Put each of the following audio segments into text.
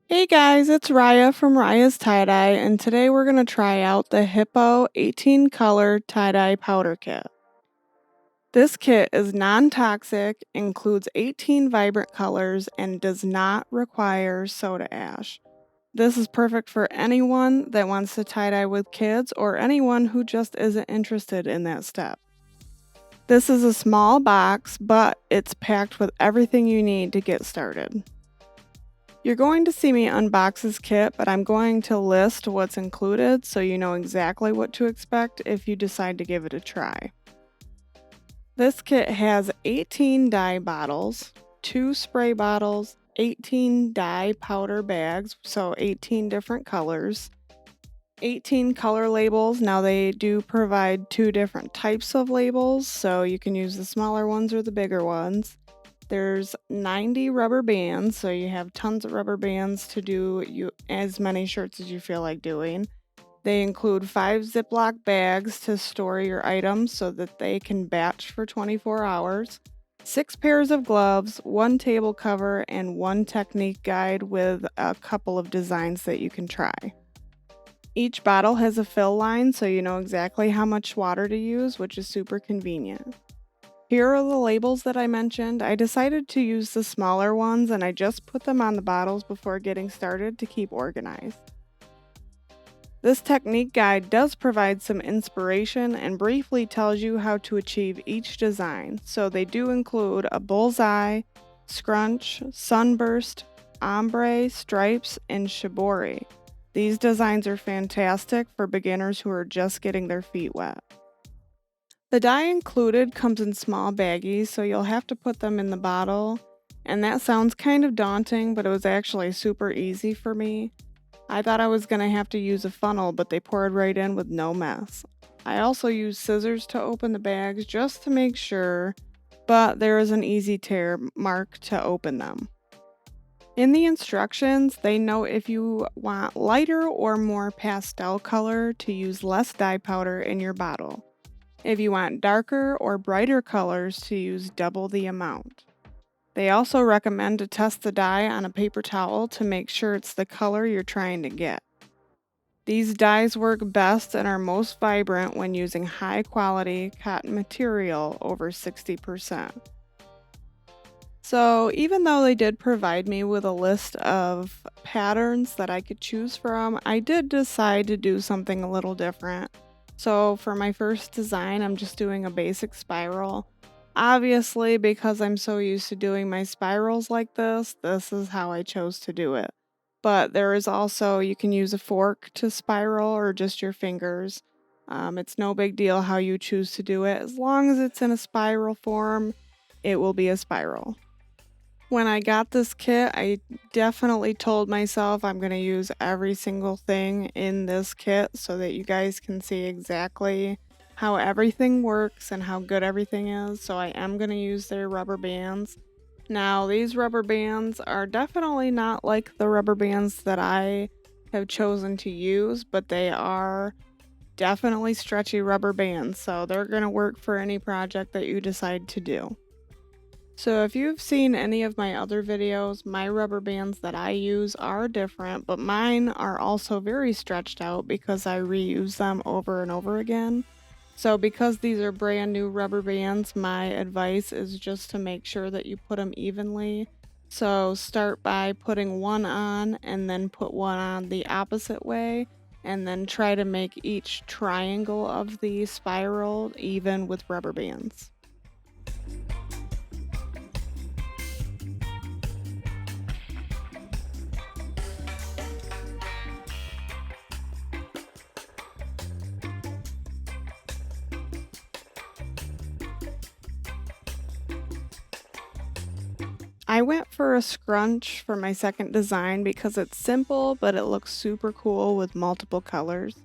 Hey guys, it's Raya from Riahs Tie-Dye, and today we're going to try out the Hiipoo 18 color tie-dye powder kit. This kit is non-toxic, includes 18 vibrant colors, and does not require soda ash. This is perfect for anyone that wants to tie-dye with kids or anyone who just isn't interested in that step. This is a small box, but it's packed with everything you need to get started. You're going to see me unbox this kit, but I'm going to list what's included so you know exactly what to expect if you decide to give it a try. This kit has 18 dye bottles, 2 spray bottles, 18 dye powder bags, so 18 different colors, 18 color labels. Now they do provide 2 different types of labels, so you can use the smaller ones or the bigger ones. There's 90 rubber bands, so you have tons of rubber bands to do as many shirts as you feel like doing. They include 5 Ziploc bags to store your items so that they can batch for 24 hours, 6 pairs of gloves, 1 table cover, and 1 technique guide with a couple of designs that you can try. Each bottle has a fill line so you know exactly how much water to use, which is super convenient. Here are the labels that I mentioned. I decided to use the smaller ones and I just put them on the bottles before getting started to keep organized. This technique guide does provide some inspiration and briefly tells you how to achieve each design. So they do include a bullseye, scrunch, sunburst, ombre, stripes, and shibori. These designs are fantastic for beginners who are just getting their feet wet. The dye included comes in small baggies, so you'll have to put them in the bottle, and that sounds kind of daunting, but it was actually super easy for me. I thought I was going to have to use a funnel, but they poured right in with no mess. I also used scissors to open the bags just to make sure, but there is an easy tear mark to open them. In the instructions, they note if you want lighter or more pastel color to use less dye powder in your bottle. If you want darker or brighter colors, to use double the amount. They also recommend to test the dye on a paper towel to make sure it's the color you're trying to get. These dyes work best and are most vibrant when using high quality cotton material over 60%. So even though they did provide me with a list of patterns that I could choose from, I did decide to do something a little different. So for my first design, I'm just doing a basic spiral. Obviously, because I'm so used to doing my spirals like this is how I chose to do it. But there is also, you can use a fork to spiral or just your fingers. It's no big deal how you choose to do it. As long as it's in a spiral form, it will be a spiral. When I got this kit, I definitely told myself I'm going to use every single thing in this kit so that you guys can see exactly how everything works and how good everything is. So I am going to use their rubber bands. Now, these rubber bands are definitely not like the rubber bands that I have chosen to use, but they are definitely stretchy rubber bands. So they're going to work for any project that you decide to do. So if you've seen any of my other videos, my rubber bands that I use are different, but mine are also very stretched out because I reuse them over and over again. So because these are brand new rubber bands, my advice is just to make sure that you put them evenly. So start by putting one on and then put one on the opposite way, and then try to make each triangle of the spiral even with rubber bands. I went for a scrunch for my second design because it's simple, but it looks super cool with multiple colors.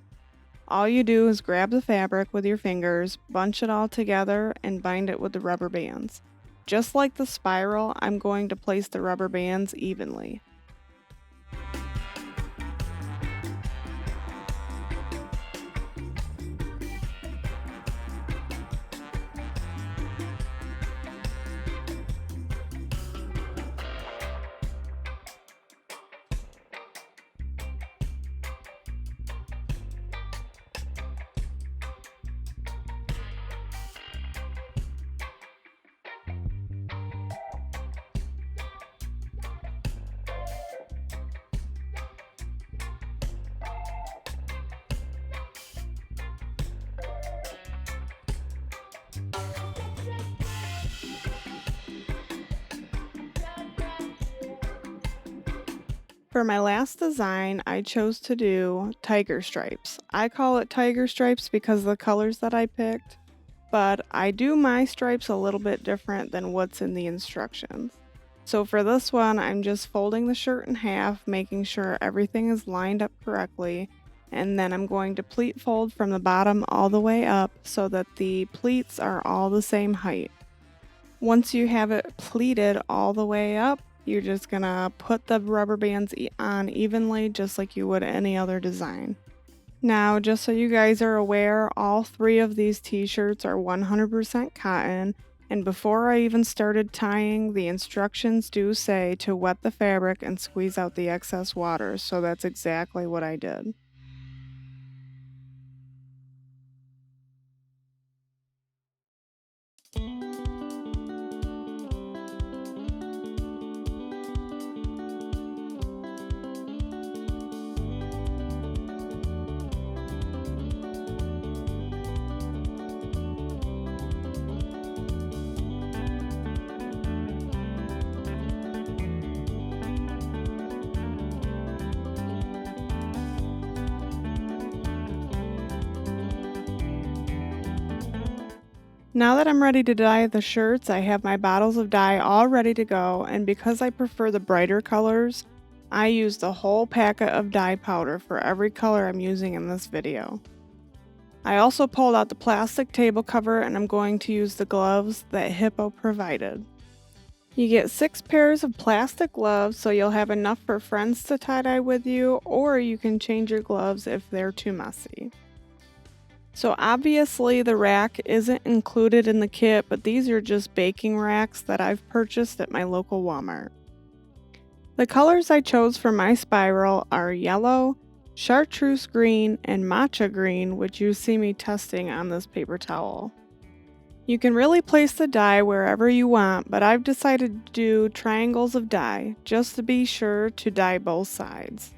All you do is grab the fabric with your fingers, bunch it all together, and bind it with the rubber bands. Just like the spiral, I'm going to place the rubber bands evenly. For my last design, I chose to do tiger stripes. I call it tiger stripes because of the colors that I picked, but I do my stripes a little bit different than what's in the instructions. So for this one, I'm just folding the shirt in half, making sure everything is lined up correctly, and then I'm going to pleat fold from the bottom all the way up so that the pleats are all the same height. Once you have it pleated all the way up, you're just gonna put the rubber bands on evenly just like you would any other design. Now, just so you guys are aware, all 3 of these t-shirts are 100% cotton, and before I even started tying, the instructions do say to wet the fabric and squeeze out the excess water, so that's exactly what I did. Now that I'm ready to dye the shirts, I have my bottles of dye all ready to go, and because I prefer the brighter colors, I used a whole packet of dye powder for every color I'm using in this video. I also pulled out the plastic table cover and I'm going to use the gloves that Hiipoo provided. You get 6 pairs of plastic gloves so you'll have enough for friends to tie-dye with you, or you can change your gloves if they're too messy. So obviously the rack isn't included in the kit, but these are just baking racks that I've purchased at my local Walmart. The colors I chose for my spiral are yellow, chartreuse green, and matcha green, which you see me testing on this paper towel. You can really place the dye wherever you want, but I've decided to do triangles of dye, just to be sure to dye both sides.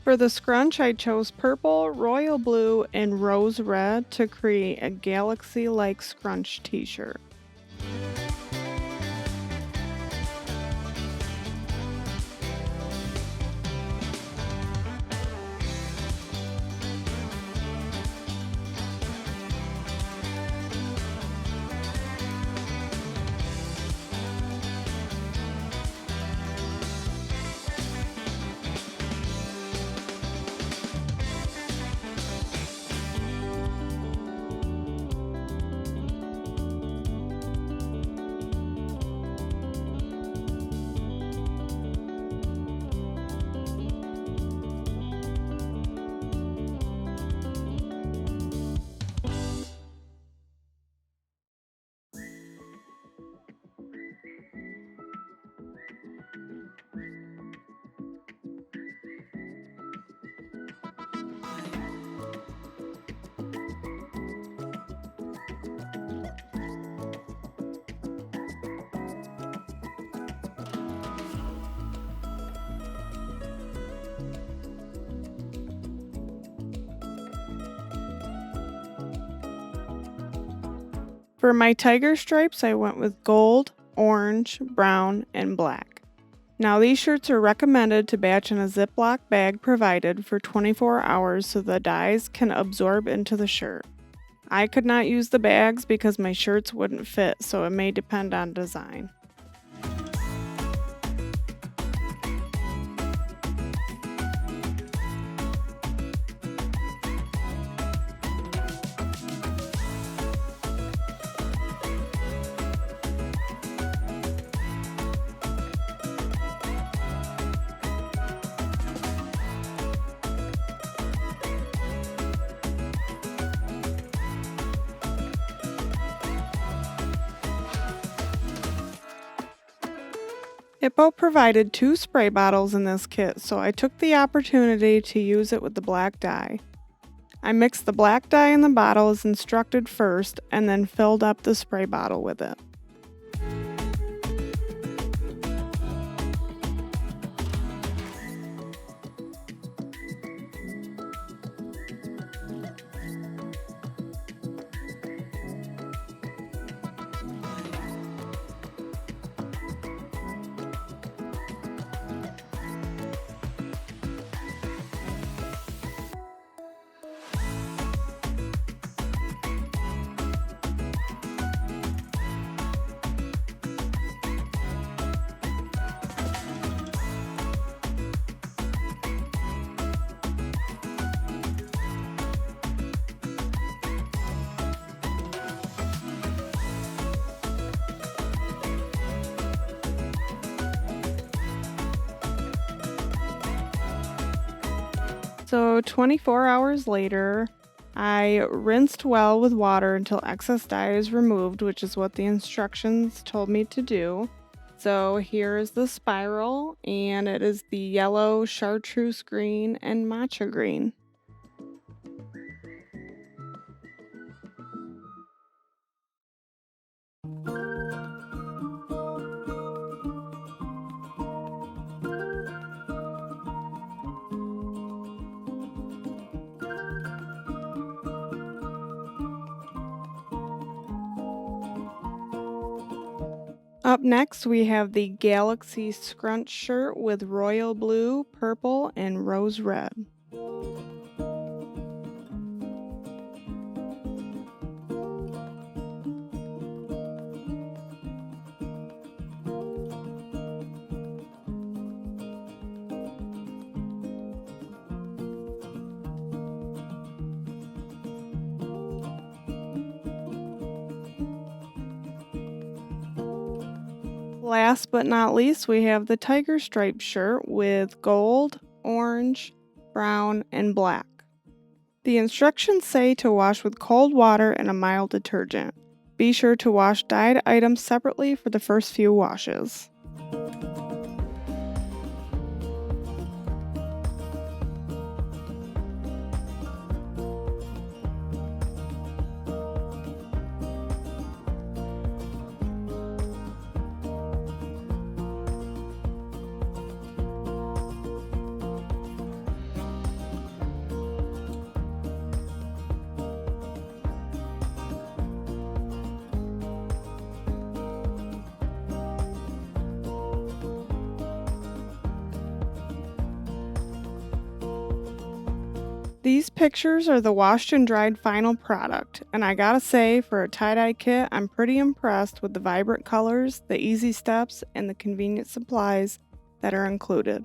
For the scrunch, I chose purple, royal blue, and rose red to create a galaxy-like scrunch t-shirt. For my tiger stripes, I went with gold, orange, brown, and black. Now these shirts are recommended to batch in a Ziploc bag provided for 24 hours so the dyes can absorb into the shirt. I could not use the bags because my shirts wouldn't fit, so it may depend on design. Hiipoo provided 2 spray bottles in this kit, so I took the opportunity to use it with the black dye. I mixed the black dye in the bottle as instructed first, and then filled up the spray bottle with it. So 24 hours later, I rinsed well with water until excess dye is removed, which is what the instructions told me to do. So here is the spiral, and it is the yellow, chartreuse green, and matcha green. Up next, we have the Galaxy Scrunch shirt with royal blue, purple, and rose red. Last but not least, we have the tiger stripe shirt with gold, orange, brown, and black. The instructions say to wash with cold water and a mild detergent. Be sure to wash dyed items separately for the first few washes. These pictures are the washed and dried final product, and I gotta say, for a tie-dye kit, I'm pretty impressed with the vibrant colors, the easy steps, and the convenient supplies that are included.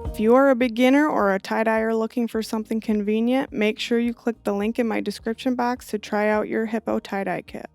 If you are a beginner or a tie-dyer looking for something convenient, make sure you click the link in my description box to try out your Hiipoo tie-dye kit.